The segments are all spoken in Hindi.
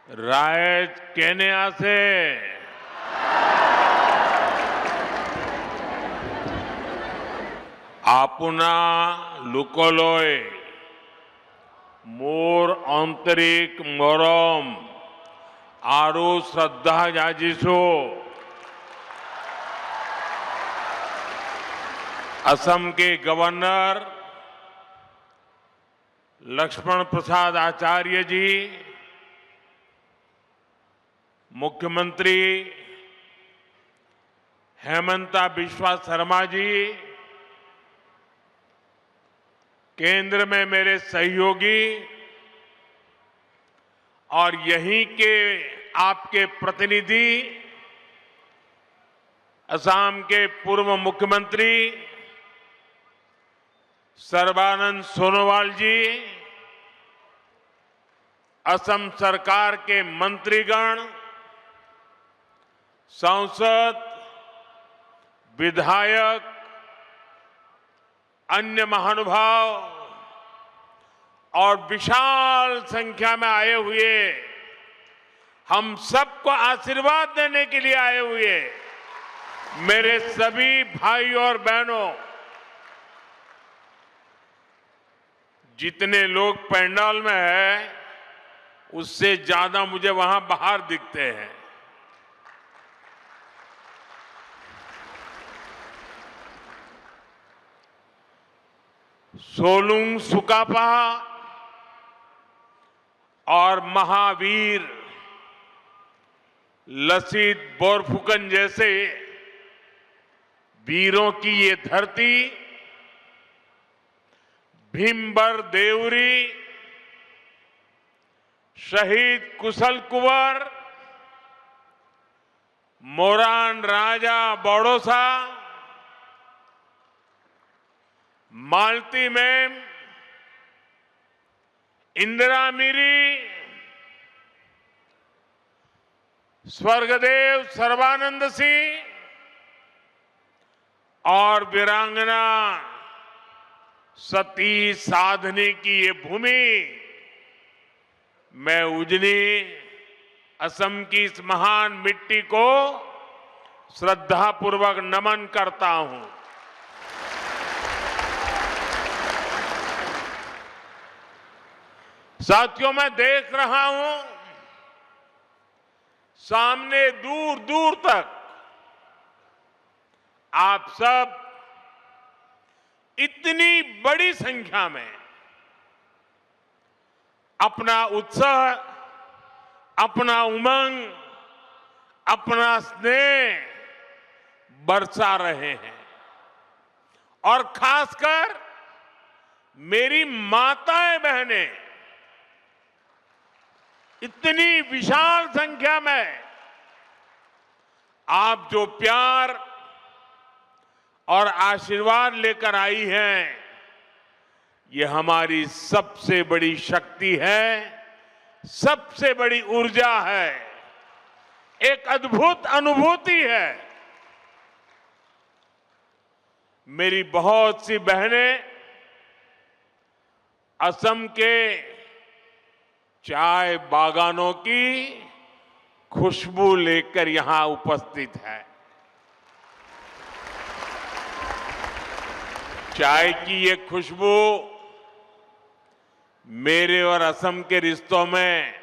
रायज केन्या से आपुना लुकोलोय मोर आंतरिक मोरम आरु श्रद्धा जाजिसो असम के गवर्नर लक्ष्मण प्रसाद आचार्य जी, मुख्यमंत्री हेमंता बिस्वा शर्मा जी, केंद्र में मेरे सहयोगी और यहीं के आपके प्रतिनिधि असम के पूर्व मुख्यमंत्री सर्बानंद सोनोवाल जी, असम सरकार के मंत्रीगण, सांसद, विधायक, अन्य महानुभाव और विशाल संख्या में आए हुए हम सबको आशीर्वाद देने के लिए आए हुए मेरे सभी भाई और बहनों, जितने लोग पंडाल में हैं उससे ज्यादा मुझे वहां बाहर दिखते हैं। सोलुंग सुकापा और महावीर लसित बोरफुकन जैसे वीरों की ये धरती, भीमबर देवरी, शहीद कुशल कुंवर, मोरान राजा बड़ौसा, मालती मैम, इंदिरा मिरी, स्वर्गदेव सर्बानंद सिंह और वीरांगना सती साधनी की ये भूमि मैं उजनी असम की इस महान मिट्टी को श्रद्धापूर्वक नमन करता हूं। साथियों, मैं देख रहा हूं सामने दूर दूर तक आप सब इतनी बड़ी संख्या में अपना उत्साह, अपना उमंग, अपना स्नेह बरसा रहे हैं और खासकर मेरी माताएं बहनें इतनी विशाल संख्या में आप जो प्यार और आशीर्वाद लेकर आई हैं, ये हमारी सबसे बड़ी शक्ति है, सबसे बड़ी ऊर्जा है, एक अद्भुत अनुभूति है। मेरी बहुत सी बहनें असम के चाय बागानों की खुशबू लेकर यहां उपस्थित है। चाय की ये खुशबू मेरे और असम के रिश्तों में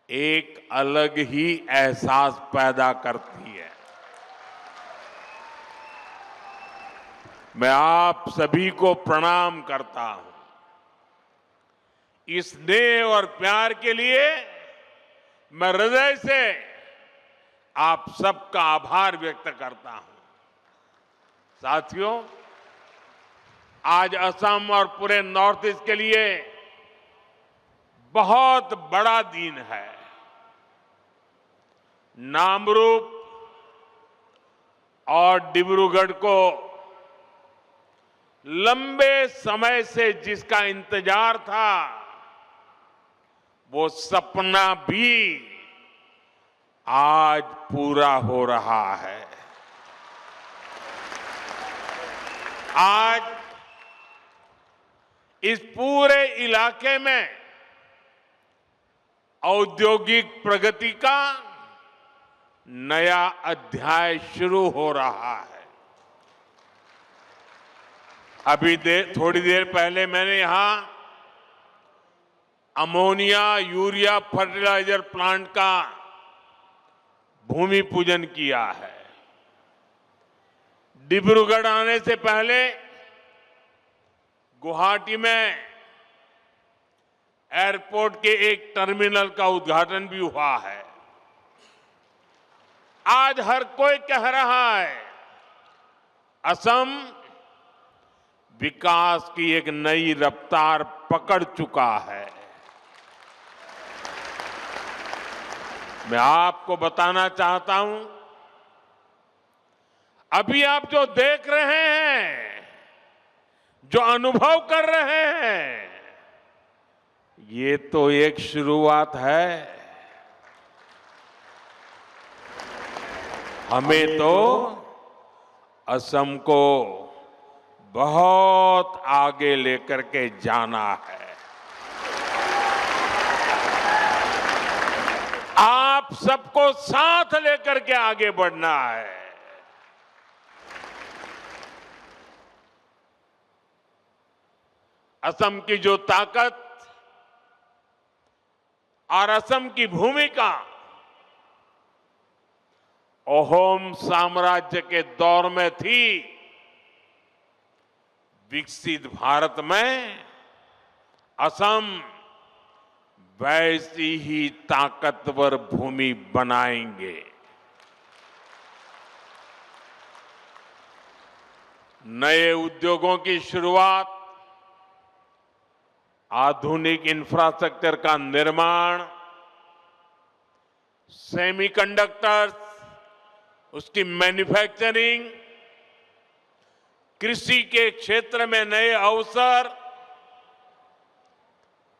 एक अलग ही एहसास पैदा करती है। मैं आप सभी को प्रणाम करता हूं। इस स्नेह और प्यार के लिए मैं हृदय से आप सबका आभार व्यक्त करता हूं। साथियों, आज असम और पूरे नॉर्थ ईस्ट के लिए बहुत बड़ा दिन है। नामरूप और डिब्रूगढ़ को लंबे समय से जिसका इंतजार था, वो सपना भी आज पूरा हो रहा है। आज इस पूरे इलाके में औद्योगिक प्रगति का नया अध्याय शुरू हो रहा है। अभी थोड़ी देर पहले मैंने यहां अमोनिया यूरिया फर्टिलाइजर प्लांट का भूमि पूजन किया है। डिब्रूगढ़ आने से पहले गुवाहाटी में एयरपोर्ट के एक टर्मिनल का उद्घाटन भी हुआ है। आज हर कोई कह रहा है असम विकास की एक नई रफ्तार पकड़ चुका है। मैं आपको बताना चाहता हूं, अभी आप जो देख रहे हैं, जो अनुभव कर रहे हैं, ये तो एक शुरुआत है। हमें तो असम को बहुत आगे लेकर के जाना है। आप सबको साथ लेकर के आगे बढ़ना है। असम की जो ताकत और असम की भूमिका अहोम साम्राज्य के दौर में थी, विकसित भारत में असम वैसी ही ताकतवर भूमि बनाएंगे। नए उद्योगों की शुरुआत, आधुनिक इंफ्रास्ट्रक्चर का निर्माण, सेमीकंडक्टर्स, उसकी मैन्युफैक्चरिंग, कृषि के क्षेत्र में नए अवसर,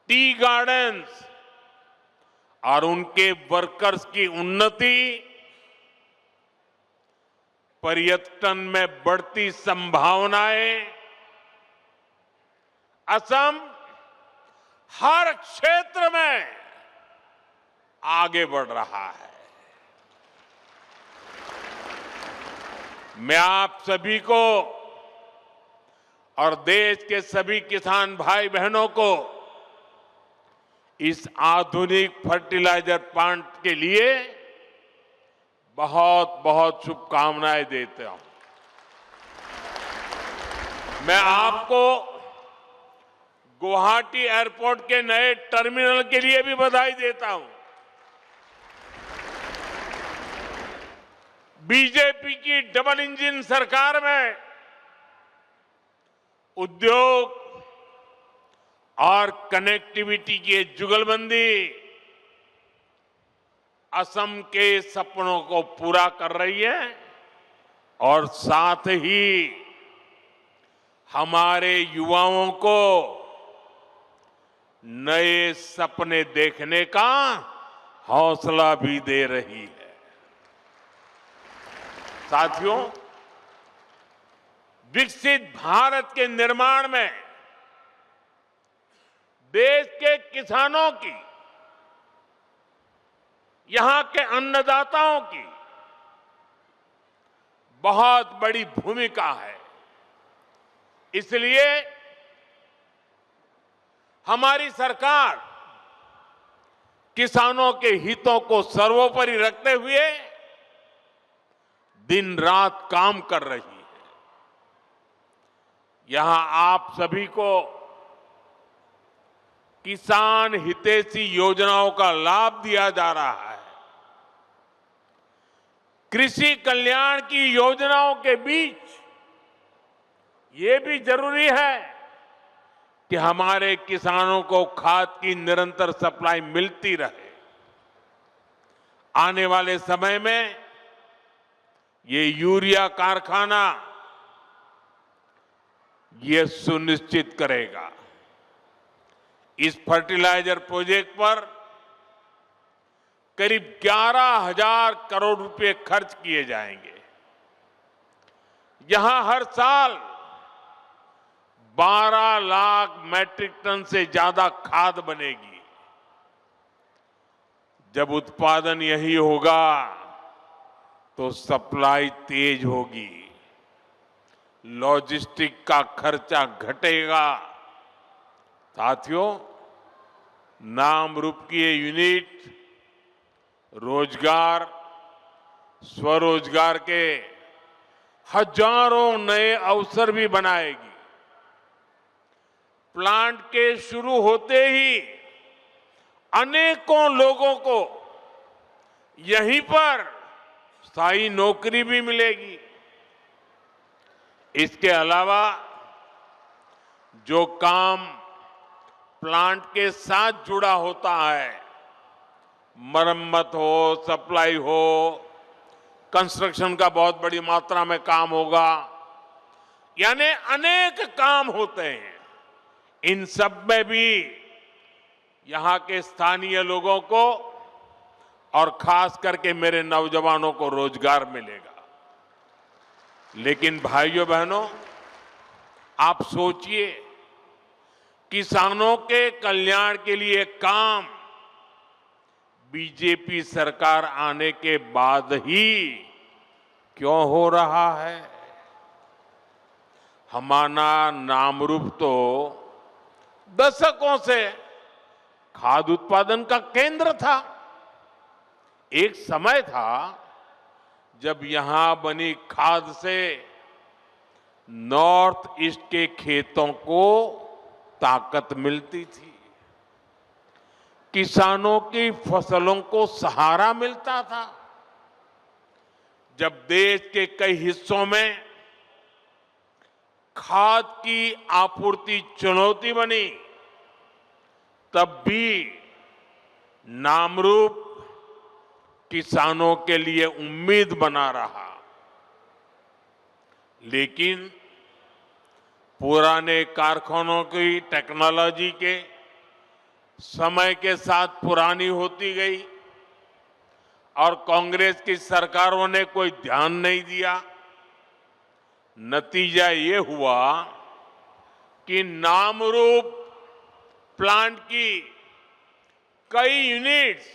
टी गार्डन्स और उनके वर्कर्स की उन्नति, पर्यटन में बढ़ती संभावनाएं, असम हर क्षेत्र में आगे बढ़ रहा है। मैं आप सभी को और देश के सभी किसान भाई बहनों को इस आधुनिक फर्टिलाइजर प्लांट के लिए बहुत बहुत शुभकामनाएं देता हूं। मैं आपको गुवाहाटी एयरपोर्ट के नए टर्मिनल के लिए भी बधाई देता हूं। बीजेपी की डबल इंजन सरकार में उद्योग और कनेक्टिविटी की जुगलबंदी असम के सपनों को पूरा कर रही है और साथ ही हमारे युवाओं को नए सपने देखने का हौसला भी दे रही है। साथियों, विकसित भारत के निर्माण में देश के किसानों की, यहां के अन्नदाताओं की बहुत बड़ी भूमिका है। इसलिए हमारी सरकार किसानों के हितों को सर्वोपरि रखते हुए दिन रात काम कर रही है। यहां आप सभी को किसान हितैषी योजनाओं का लाभ दिया जा रहा है। कृषि कल्याण की योजनाओं के बीच ये भी जरूरी है कि हमारे किसानों को खाद की निरंतर सप्लाई मिलती रहे। आने वाले समय में ये यूरिया कारखाना ये सुनिश्चित करेगा। इस फर्टिलाइजर प्रोजेक्ट पर करीब 11,000 करोड़ रुपए खर्च किए जाएंगे। यहां हर साल 12 लाख मैट्रिक टन से ज्यादा खाद बनेगी। जब उत्पादन यही होगा तो सप्लाई तेज होगी, लॉजिस्टिक का खर्चा घटेगा। साथियों, नाम रूप की ये यूनिट रोजगार, स्वरोजगार के हजारों नए अवसर भी बनाएगी। प्लांट के शुरू होते ही अनेकों लोगों को यहीं पर स्थायी नौकरी भी मिलेगी। इसके अलावा जो काम प्लांट के साथ जुड़ा होता है, मरम्मत हो, सप्लाई हो, कंस्ट्रक्शन का बहुत बड़ी मात्रा में काम होगा, यानी अनेक काम होते हैं। इन सब में भी यहां के स्थानीय लोगों को और खास करके मेरे नौजवानों को रोजगार मिलेगा। लेकिन भाइयों बहनों, आप सोचिए, किसानों के कल्याण के लिए काम बीजेपी सरकार आने के बाद ही क्यों हो रहा है? हमारा नामरूप तो दशकों से खाद्य उत्पादन का केंद्र था। एक समय था जब यहां बनी खाद से नॉर्थ ईस्ट के खेतों को ताकत मिलती थी, किसानों की फसलों को सहारा मिलता था। जब देश के कई हिस्सों में खाद की आपूर्ति चुनौती बनी, तब भी नामरूप किसानों के लिए उम्मीद बना रहा। लेकिन पुराने कारखानों की टेक्नोलॉजी के समय के साथ पुरानी होती गई और कांग्रेस की सरकारों ने कोई ध्यान नहीं दिया। नतीजा ये हुआ कि नामरूप प्लांट की कई यूनिट्स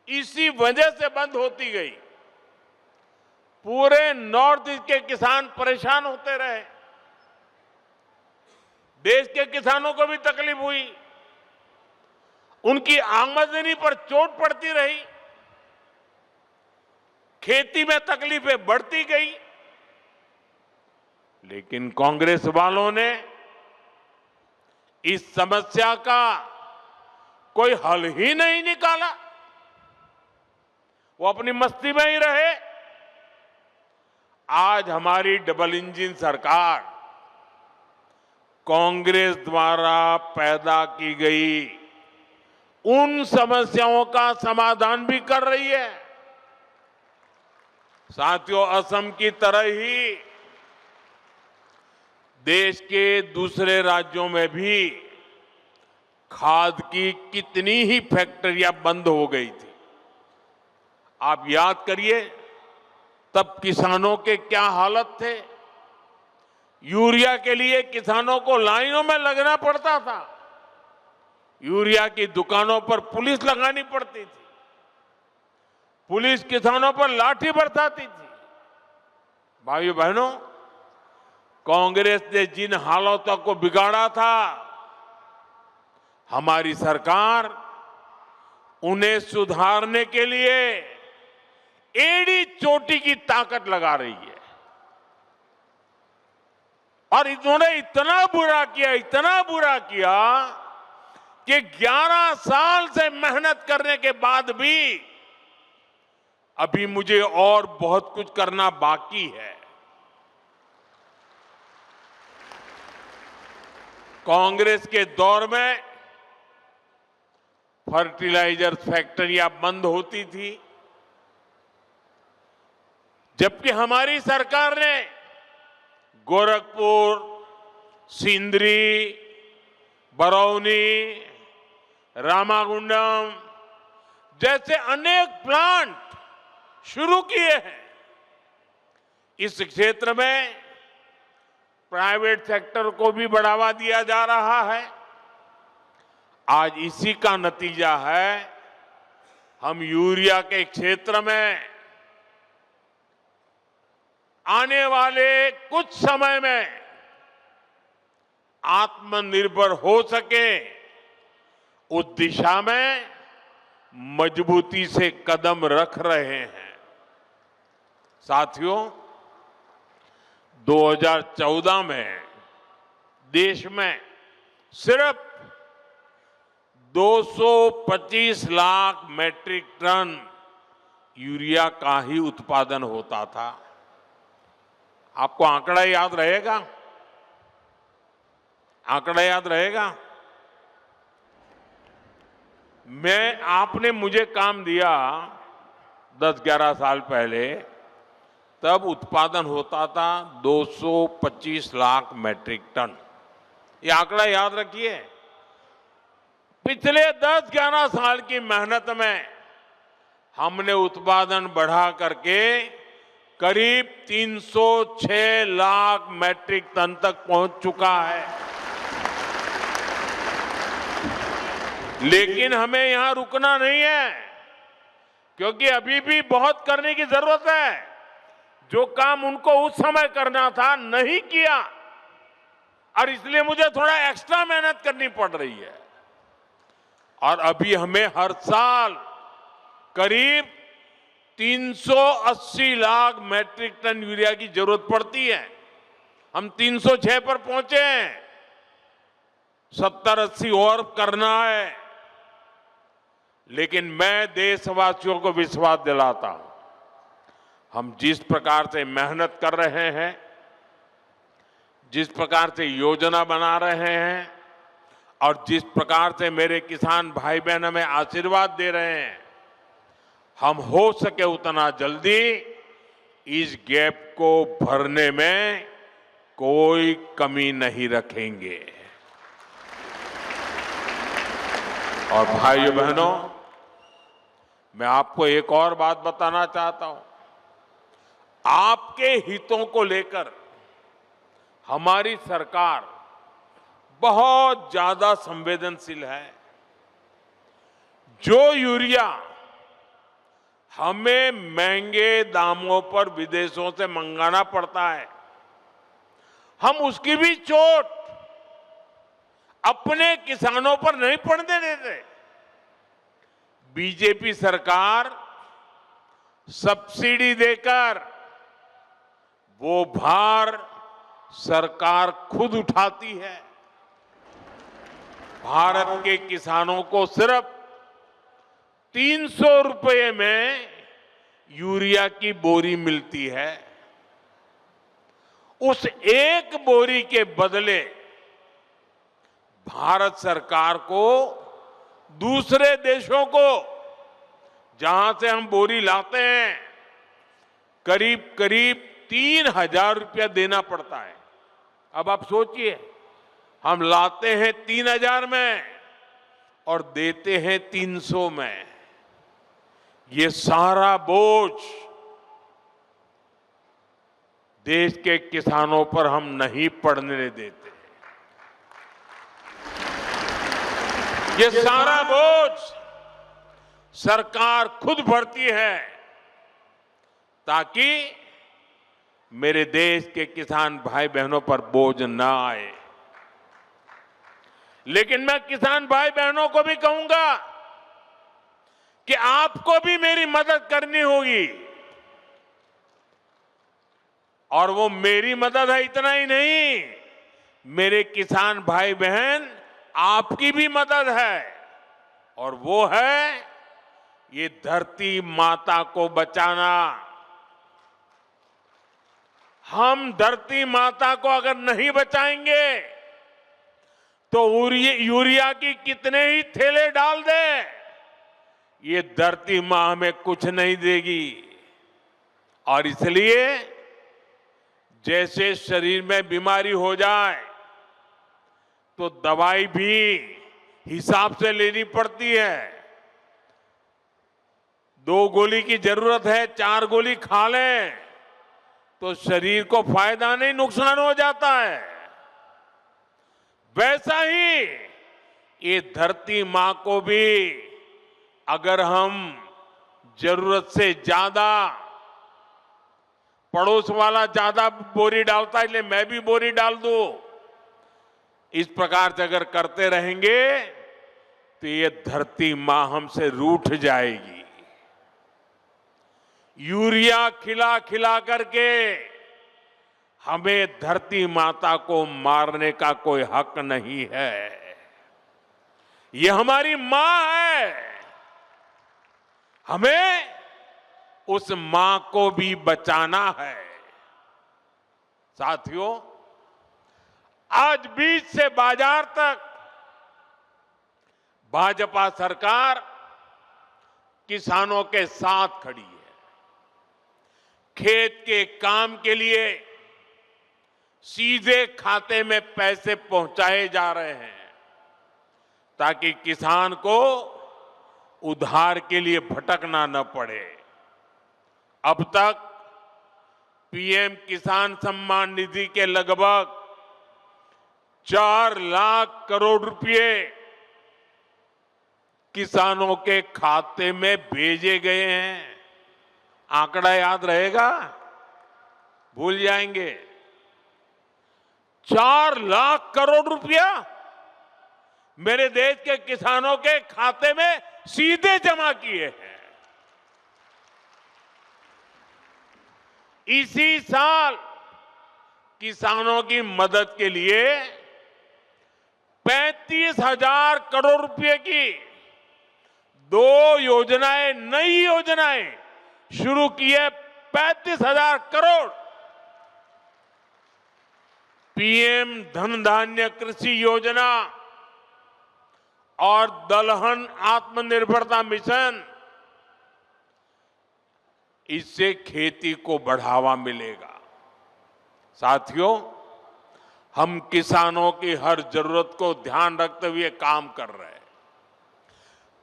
इसी वजह से बंद होती गई। पूरे नॉर्थ ईस्ट के किसान परेशान होते रहे, देश के किसानों को भी तकलीफ हुई, उनकी आमदनी पर चोट पड़ती रही, खेती में तकलीफें बढ़ती गई। लेकिन कांग्रेस वालों ने इस समस्या का कोई हल ही नहीं निकाला। वो अपनी मस्ती में ही रहे। आज हमारी डबल इंजन सरकार कांग्रेस द्वारा पैदा की गई उन समस्याओं का समाधान भी कर रही है। साथियों, असम की तरह ही देश के दूसरे राज्यों में भी खाद की कितनी ही फैक्ट्रियां बंद हो गई थी। आप याद करिए, तब किसानों के क्या हालत थे। यूरिया के लिए किसानों को लाइनों में लगना पड़ता था, यूरिया की दुकानों पर पुलिस लगानी पड़ती थी, पुलिस किसानों पर लाठी बरसाती थी। भाइयों बहनों, कांग्रेस ने जिन हालातों को बिगाड़ा था, हमारी सरकार उन्हें सुधारने के लिए एड़ी चोटी की ताकत लगा रही है। और इन्होंने इतना बुरा किया कि 11 साल से मेहनत करने के बाद भी अभी मुझे और बहुत कुछ करना बाकी है। कांग्रेस के दौर में फर्टिलाइजर फैक्ट्रियां बंद होती थी, जबकि हमारी सरकार ने गोरखपुर, सिंदरी, बरौनी, रामागुंडम जैसे अनेक प्लांट शुरू किए हैं। इस क्षेत्र में प्राइवेट सेक्टर को भी बढ़ावा दिया जा रहा है। आज इसी का नतीजा है हम यूरिया के क्षेत्र में आने वाले कुछ समय में आत्मनिर्भर हो सके, उस दिशा में मजबूती से कदम रख रहे हैं। साथियों, 2014 में देश में सिर्फ 225 लाख मैट्रिक टन यूरिया का ही उत्पादन होता था। आपको आंकड़ा याद रहेगा? आंकड़ा याद रहेगा? आपने मुझे काम दिया 10-11 साल पहले, तब उत्पादन होता था 225 लाख मैट्रिक टन। ये आंकड़ा याद रखिए। पिछले 10-11 साल की मेहनत में हमने उत्पादन बढ़ा करके करीब 306 लाख मैट्रिक टन तक पहुंच चुका है। लेकिन हमें यहां रुकना नहीं है, क्योंकि अभी भी बहुत करने की जरूरत है। जो काम उनको उस समय करना था नहीं किया, और इसलिए मुझे थोड़ा एक्स्ट्रा मेहनत करनी पड़ रही है। और अभी हमें हर साल करीब 380 लाख मैट्रिक टन यूरिया की जरूरत पड़ती है। हम 306 पर पहुंचे हैं, 70-80 और करना है। लेकिन मैं देशवासियों को विश्वास दिलाता हूं, हम जिस प्रकार से मेहनत कर रहे हैं, जिस प्रकार से योजना बना रहे हैं, और जिस प्रकार से मेरे किसान भाई बहन हमें आशीर्वाद दे रहे हैं, हम हो सके उतना जल्दी इस गैप को भरने में कोई कमी नहीं रखेंगे। और भाइयों बहनों, मैं आपको एक और बात बताना चाहता हूं। आपके हितों को लेकर हमारी सरकार बहुत ज्यादा संवेदनशील है। जो यूरिया हमें महंगे दामों पर विदेशों से मंगाना पड़ता है, हम उसकी भी चोट अपने किसानों पर नहीं पड़ने देते। बीजेपी सरकार सब्सिडी देकर वो भार सरकार खुद उठाती है। भारत के किसानों को सिर्फ 300 रुपए में यूरिया की बोरी मिलती है। उस एक बोरी के बदले भारत सरकार को दूसरे देशों को, जहां से हम बोरी लाते हैं, करीब करीब 3,000 रुपया देना पड़ता है। अब आप सोचिए, हम लाते हैं 3,000 में और देते हैं 300 में। ये सारा बोझ देश के किसानों पर हम नहीं पड़ने देते। ये सारा बोझ सरकार खुद भरती है, ताकि मेरे देश के किसान भाई बहनों पर बोझ ना आए। लेकिन मैं किसान भाई बहनों को भी कहूंगा कि आपको भी मेरी मदद करनी होगी। और वो मेरी मदद है इतना ही नहीं, मेरे किसान भाई बहन आपकी भी मदद है। और वो है ये धरती माता को बचाना। हम धरती माता को अगर नहीं बचाएंगे तो यूरिया की कितने ही थैले डाल दे, ये धरती मां हमें कुछ नहीं देगी। और इसलिए जैसे शरीर में बीमारी हो जाए तो दवाई भी हिसाब से लेनी पड़ती है। 2 गोली की जरूरत है, 4 गोली खा लें तो शरीर को फायदा नहीं, नुकसान हो जाता है। वैसा ही ये धरती मां को भी अगर हम जरूरत से ज्यादा पड़ोस वाला ज्यादा बोरी डालता है इसलिए मैं भी बोरी डाल दूं, इस प्रकार से अगर करते रहेंगे तो ये धरती मां हमसे रूठ जाएगी। यूरिया खिला खिला करके हमें धरती माता को मारने का कोई हक नहीं है। ये हमारी मां है, हमें उस मां को भी बचाना है। साथियों, आज बीज से बाजार तक भाजपा सरकार किसानों के साथ खड़ी है। खेत के काम के लिए सीधे खाते में पैसे पहुंचाए जा रहे हैं ताकि किसान को उधार के लिए भटकना न पड़े। अब तक पीएम किसान सम्मान निधि के लगभग 4 लाख करोड़ रुपए किसानों के खाते में भेजे गए हैं। आंकड़ा याद रहेगा? भूल जाएंगे? 4 लाख करोड़ रुपया मेरे देश के किसानों के खाते में सीधे जमा किए हैं। इसी साल किसानों की मदद के लिए 35,000 करोड़ रुपए की 2 योजनाएं, नई योजनाएं शुरू की है। 35,000 करोड़। पीएम धन धान्य कृषि योजना और दलहन आत्मनिर्भरता मिशन, इससे खेती को बढ़ावा मिलेगा। साथियों, हम किसानों की हर जरूरत को ध्यान रखते हुए काम कर रहे हैं।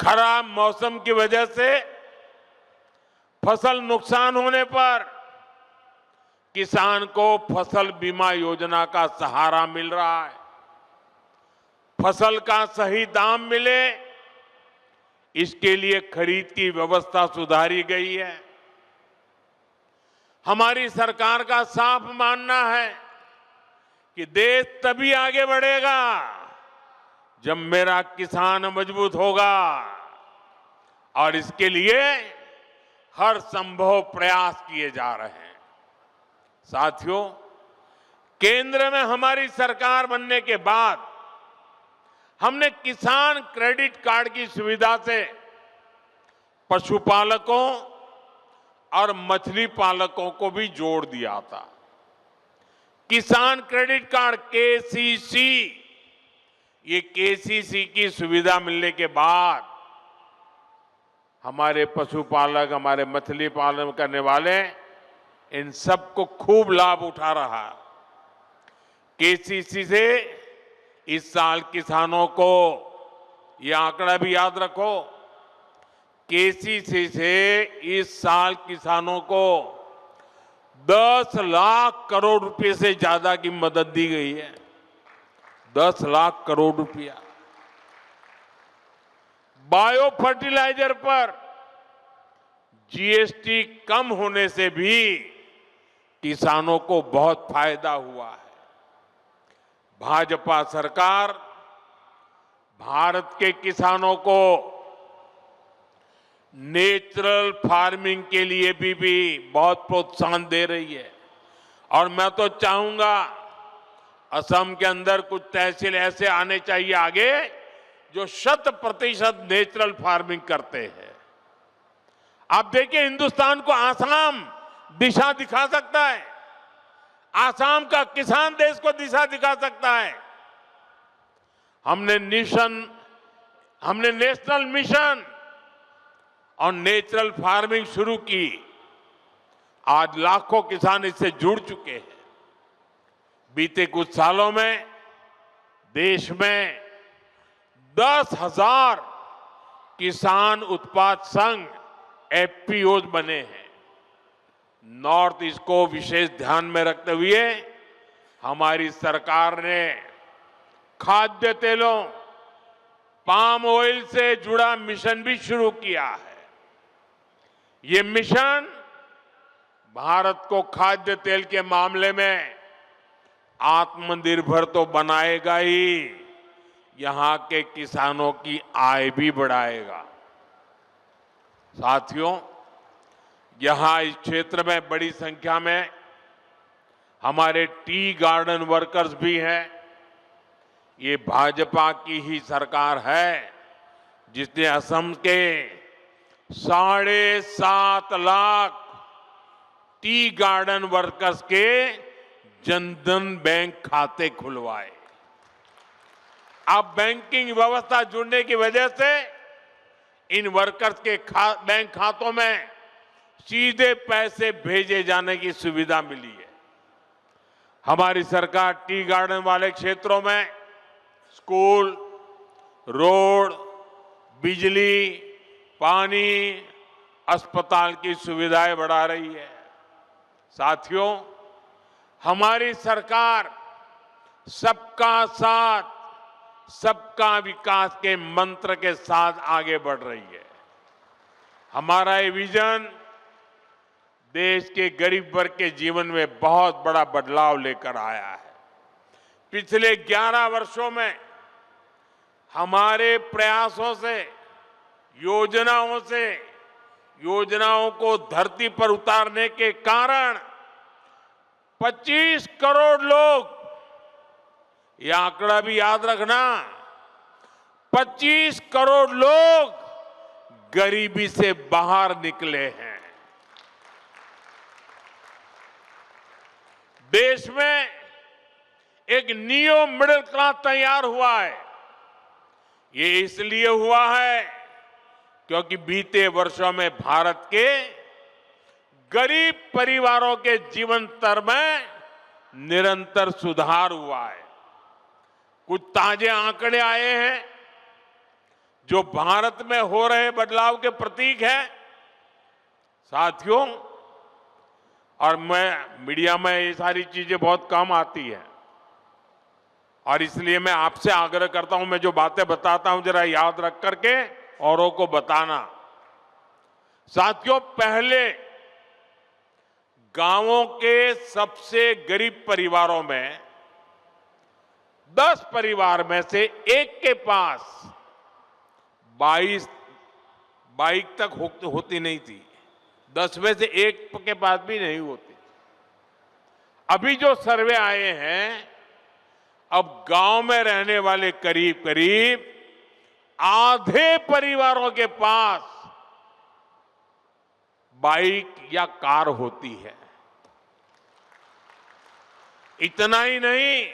खराब मौसम की वजह से फसल नुकसान होने पर किसान को फसल बीमा योजना का सहारा मिल रहा है। फसल का सही दाम मिले, इसके लिए खरीद की व्यवस्था सुधारी गई है। हमारी सरकार का साफ मानना है कि देश तभी आगे बढ़ेगा जब मेरा किसान मजबूत होगा, और इसके लिए हर संभव प्रयास किए जा रहे हैं। साथियों, केंद्र में हमारी सरकार बनने के बाद हमने किसान क्रेडिट कार्ड की सुविधा से पशुपालकों और मछली पालकों को भी जोड़ दिया था। किसान क्रेडिट कार्ड केसीसी, ये केसीसी की सुविधा मिलने के बाद हमारे पशुपालक, हमारे मछली पालन करने वाले, इन सबको खूब लाभ उठा रहा। केसीसी से इस साल किसानों को, यह आंकड़ा भी याद रखो, केसीसी से इस साल किसानों को 10 लाख करोड़ रुपए से ज्यादा की मदद दी गई है। 10 लाख करोड़ रुपया। बायो फर्टिलाइजर पर जीएसटी कम होने से भी किसानों को बहुत फायदा हुआ है। भाजपा सरकार भारत के किसानों को नेचुरल फार्मिंग के लिए भी बहुत प्रोत्साहन दे रही है। और मैं तो चाहूंगा असम के अंदर कुछ तहसील ऐसे आने चाहिए आगे जो 100% नेचुरल फार्मिंग करते हैं। आप देखिए, हिंदुस्तान को आसाम दिशा दिखा सकता है। आसाम का किसान देश को दिशा दिखा सकता है। हमने नेशनल मिशन और नेचुरल फार्मिंग शुरू की। आज लाखों किसान इससे जुड़ चुके हैं। बीते कुछ सालों में देश में 10,000 किसान उत्पाद संघ एफपीओज बने हैं। नॉर्थ ईस्ट को विशेष ध्यान में रखते हुए हमारी सरकार ने खाद्य तेलों, पाम ऑयल से जुड़ा मिशन भी शुरू किया है। ये मिशन भारत को खाद्य तेल के मामले में आत्मनिर्भर तो बनाएगा ही, यहां के किसानों की आय भी बढ़ाएगा। साथियों, यहां इस क्षेत्र में बड़ी संख्या में हमारे टी गार्डन वर्कर्स भी हैं। ये भाजपा की ही सरकार है जिसने असम के 7.5 लाख टी गार्डन वर्कर्स के जनधन बैंक खाते खुलवाए। अब बैंकिंग व्यवस्था जुड़ने की वजह से इन वर्कर्स के बैंक खातों में सीधे पैसे भेजे जाने की सुविधा मिली है। हमारी सरकार टी गार्डन वाले क्षेत्रों में स्कूल, रोड, बिजली, पानी, अस्पताल की सुविधाएं बढ़ा रही है। साथियों, हमारी सरकार सबका साथ, सबका विकास के मंत्र के साथ आगे बढ़ रही है। हमारा ये विजन देश के गरीब वर्ग के जीवन में बहुत बड़ा बदलाव लेकर आया है। पिछले 11 वर्षों में हमारे प्रयासों से, योजनाओं को धरती पर उतारने के कारण 25 करोड़ लोग, यह आंकड़ा भी याद रखना, 25 करोड़ लोग गरीबी से बाहर निकले हैं। देश में एक न्यू मिडिल क्लास तैयार हुआ है। ये इसलिए हुआ है क्योंकि बीते वर्षों में भारत के गरीब परिवारों के जीवन स्तर में निरंतर सुधार हुआ है। कुछ ताजे आंकड़े आए हैं जो भारत में हो रहे बदलाव के प्रतीक हैं। साथियों, और मीडिया में ये सारी चीजें बहुत कम आती है और इसलिए मैं आपसे आग्रह करता हूं, मैं जो बातें बताता हूं जरा याद रख करके औरों को बताना। साथियों, पहले गांवों के सबसे गरीब परिवारों में 10 परिवार में से एक के पास 22 बाइक तक होती नहीं थी। 10 में से एक के पास भी नहीं होती। अभी जो सर्वे आए हैं, अब गांव में रहने वाले करीब करीब आधे परिवारों के पास बाइक या कार होती है। इतना ही नहीं,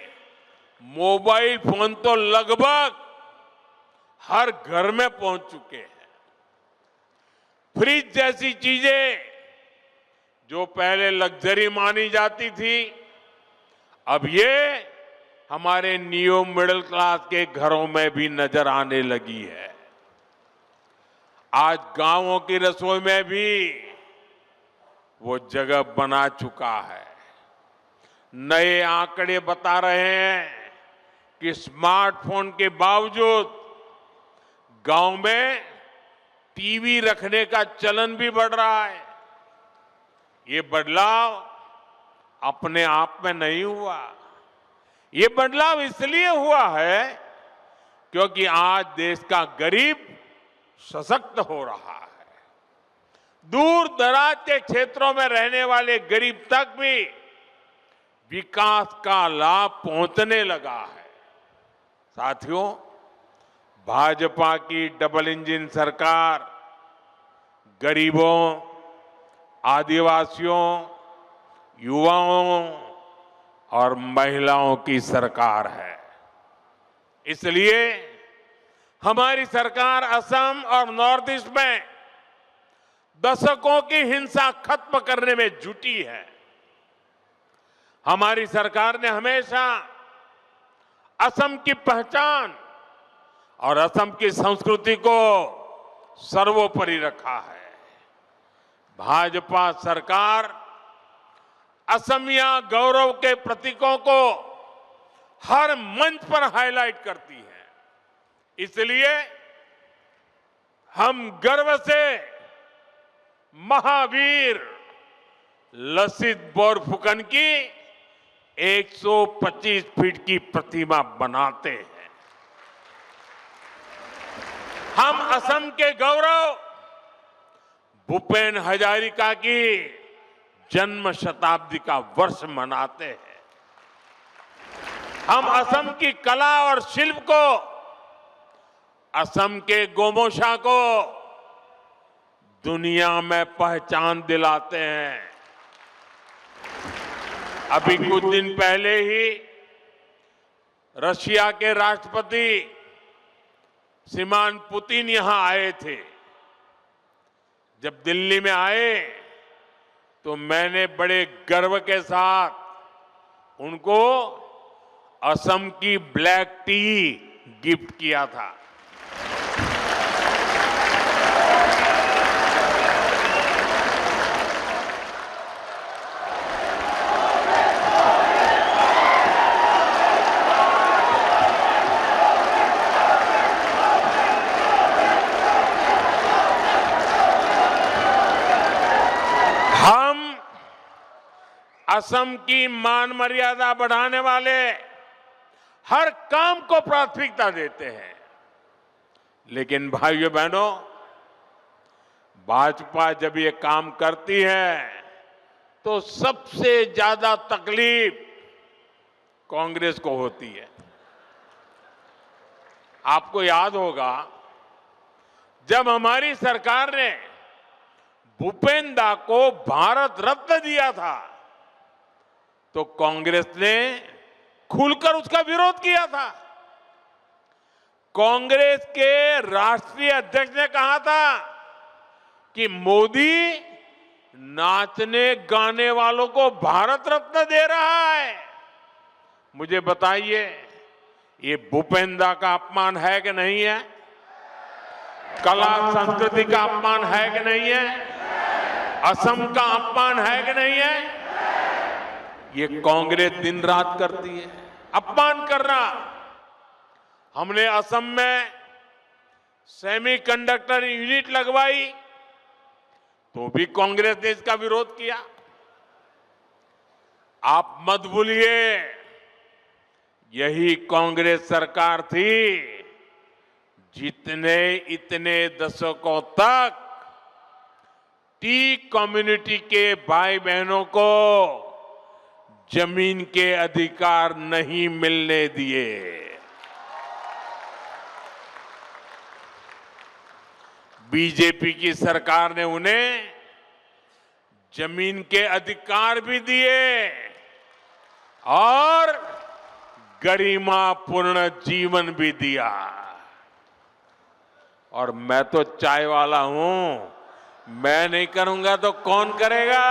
मोबाइल फोन तो लगभग हर घर में पहुंच चुके हैं। फ्रिज जैसी चीजें जो पहले लग्जरी मानी जाती थी, अब ये हमारे न्यू मिडिल क्लास के घरों में भी नजर आने लगी है। आज गांवों की रसोई में भी वो जगह बना चुका है। नए आंकड़े बता रहे हैं कि स्मार्टफोन के बावजूद गांव में टीवी रखने का चलन भी बढ़ रहा है। ये बदलाव अपने आप में नहीं हुआ। ये बदलाव इसलिए हुआ है क्योंकि आज देश का गरीब सशक्त हो रहा है। दूर दराज के क्षेत्रों में रहने वाले गरीब तक भी विकास का लाभ पहुंचने लगा है। साथियों, भाजपा की डबल इंजन सरकार गरीबों, आदिवासियों, युवाओं और महिलाओं की सरकार है। इसलिए हमारी सरकार असम और नॉर्थ ईस्ट में दशकों की हिंसा खत्म करने में जुटी है। हमारी सरकार ने हमेशा असम की पहचान और असम की संस्कृति को सर्वोपरि रखा है। भाजपा सरकार असमिया गौरव के प्रतीकों को हर मंच पर हाईलाइट करती है। इसलिए हम गर्व से महावीर लसित बोरफुकन की 125 फीट की प्रतिमा बनाते हैं। हम असम के गौरव भूपेन हजारिका की जन्म शताब्दी का वर्ष मनाते हैं। हम असम की कला और शिल्प को, असम के गोमोशा को दुनिया में पहचान दिलाते हैं। अभी कुछ दिन पहले ही रशिया के राष्ट्रपति श्रीमान पुतिन यहां आए थे। जब दिल्ली में आए तो मैंने बड़े गर्व के साथ उनको असम की ब्लैक टी गिफ्ट किया था। असम की मान मर्यादा बढ़ाने वाले हर काम को प्राथमिकता देते हैं। लेकिन भाइयों बहनों, भाजपा जब ये काम करती है तो सबसे ज्यादा तकलीफ कांग्रेस को होती है। आपको याद होगा जब हमारी सरकार ने भूपेन दा को भारत रत्न दिया था तो कांग्रेस ने खुलकर उसका विरोध किया था। कांग्रेस के राष्ट्रीय अध्यक्ष ने कहा था कि मोदी नाचने गाने वालों को भारत रत्न दे रहा है। मुझे बताइए, ये भूपेन दा का अपमान है कि नहीं है? कला संस्कृति का अपमान है कि नहीं है? असम का अपमान है कि नहीं है? ये कांग्रेस दिन रात करती है, अपमान करना। हमने असम में सेमीकंडक्टर यूनिट लगवाई तो भी कांग्रेस ने इसका विरोध किया। आप मत भूलिए, यही कांग्रेस सरकार थी जितने इतने दशकों तक टी कम्युनिटी के भाई बहनों को जमीन के अधिकार नहीं मिलने दिए। बीजेपी की सरकार ने उन्हें जमीन के अधिकार भी दिए और गरिमापूर्ण जीवन भी दिया। और मैं तो चाय वाला हूं, मैं नहीं करूंगा तो कौन करेगा?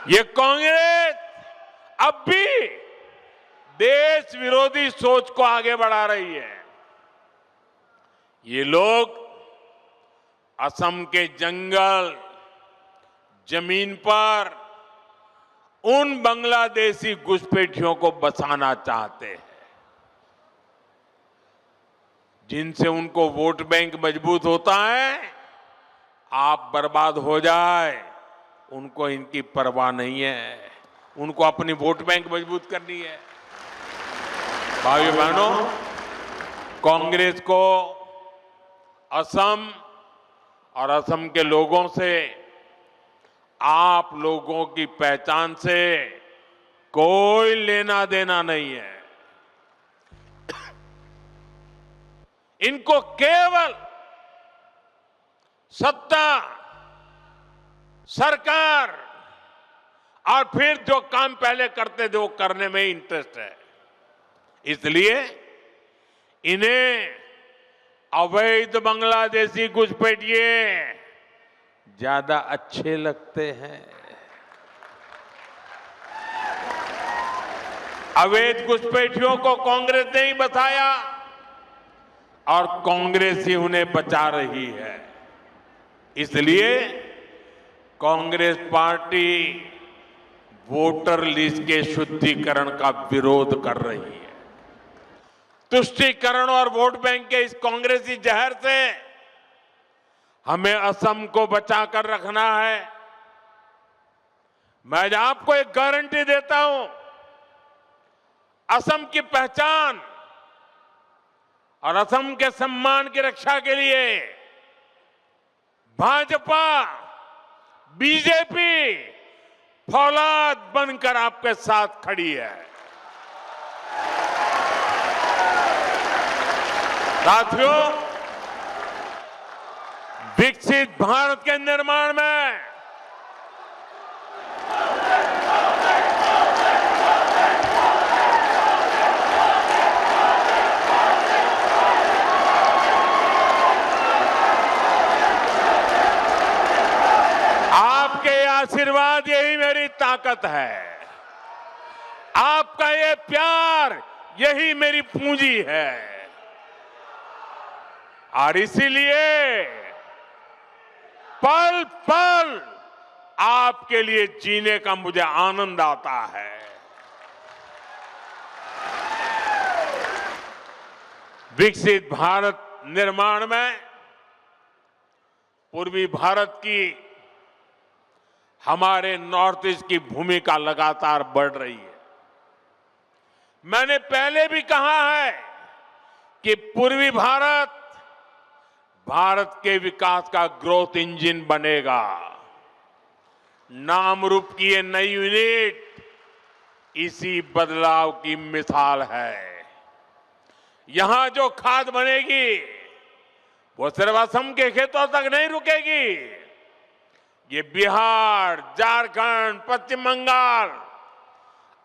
ये कांग्रेस अब भी देश विरोधी सोच को आगे बढ़ा रही है। ये लोग असम के जंगल, जमीन पर उन बांग्लादेशी घुसपैठियों को बसाना चाहते हैं जिनसे उनको वोट बैंक मजबूत होता है। आप बर्बाद हो जाए उनको इनकी परवाह नहीं है, उनको अपनी वोट बैंक मजबूत करनी है। भाइयों बहनों, कांग्रेस को असम और असम के लोगों से, आप लोगों की पहचान से कोई लेना देना नहीं है। इनको केवल सत्ता, सरकार और फिर जो काम पहले करते थे वो करने में इंटरेस्ट है। इसलिए इन्हें अवैध बांग्लादेशी घुसपैठिए ज्यादा अच्छे लगते हैं। अवैध घुसपैठियों को कांग्रेस ने ही बचाया और कांग्रेस ही उन्हें बचा रही है। इसलिए कांग्रेस पार्टी वोटर लिस्ट के शुद्धिकरण का विरोध कर रही है। तुष्टीकरण और वोट बैंक के इस कांग्रेसी जहर से हमें असम को बचाकर रखना है। मैं आज आपको एक गारंटी देता हूं, असम की पहचान और असम के सम्मान की रक्षा के लिए भाजपा, बीजेपी फौलाद बनकर आपके साथ खड़ी है। साथियों, विकसित भारत के निर्माण में आपके आशीर्वाद यही मेरी ताकत है। आपका ये प्यार यही मेरी पूंजी है और इसीलिए पल पल आपके लिए जीने का मुझे आनंद आता है। विकसित भारत निर्माण में पूर्वी भारत की हमारे नॉर्थ ईस्ट की भूमिका लगातार बढ़ रही है। मैंने पहले भी कहा है कि पूर्वी भारत भारत के विकास का ग्रोथ इंजन बनेगा। नाम रूप की ये नई यूनिट इसी बदलाव की मिसाल है। यहां जो खाद बनेगी वो सिर्फ असम के खेतों तक नहीं रुकेगी, ये बिहार, झारखंड, पश्चिम बंगाल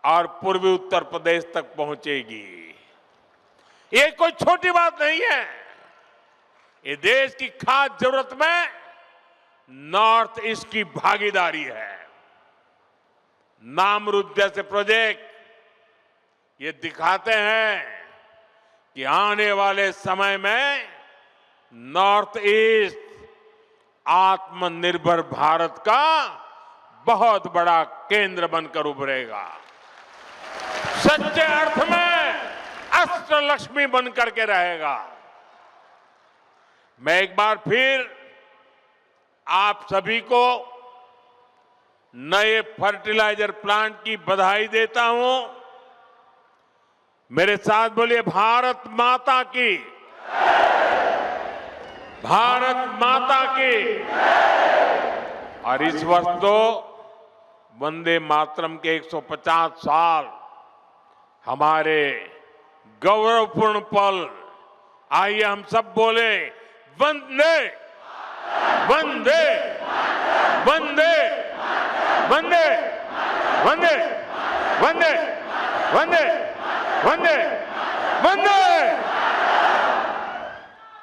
और पूर्वी उत्तर प्रदेश तक पहुंचेगी। ये कोई छोटी बात नहीं है। ये देश की खास जरूरत में नॉर्थ ईस्ट की भागीदारी है। नामरूप जैसे प्रोजेक्ट ये दिखाते हैं कि आने वाले समय में नॉर्थ ईस्ट आत्मनिर्भर भारत का बहुत बड़ा केंद्र बनकर उभरेगा, सच्चे अर्थ में अष्टलक्ष्मी बनकर के रहेगा। मैं एक बार फिर आप सभी को नए फर्टिलाइजर प्लांट की बधाई देता हूं। मेरे साथ बोलिए, भारत माता की, भारत माता की। और इस वर्ष तो वंदे मातरम के 150 साल हमारे गौरवपूर्ण पल। आइए हम सब बोले, वंदे वंदे वंदे वंदे वंदे वंदे वंदे वंदे वंदे।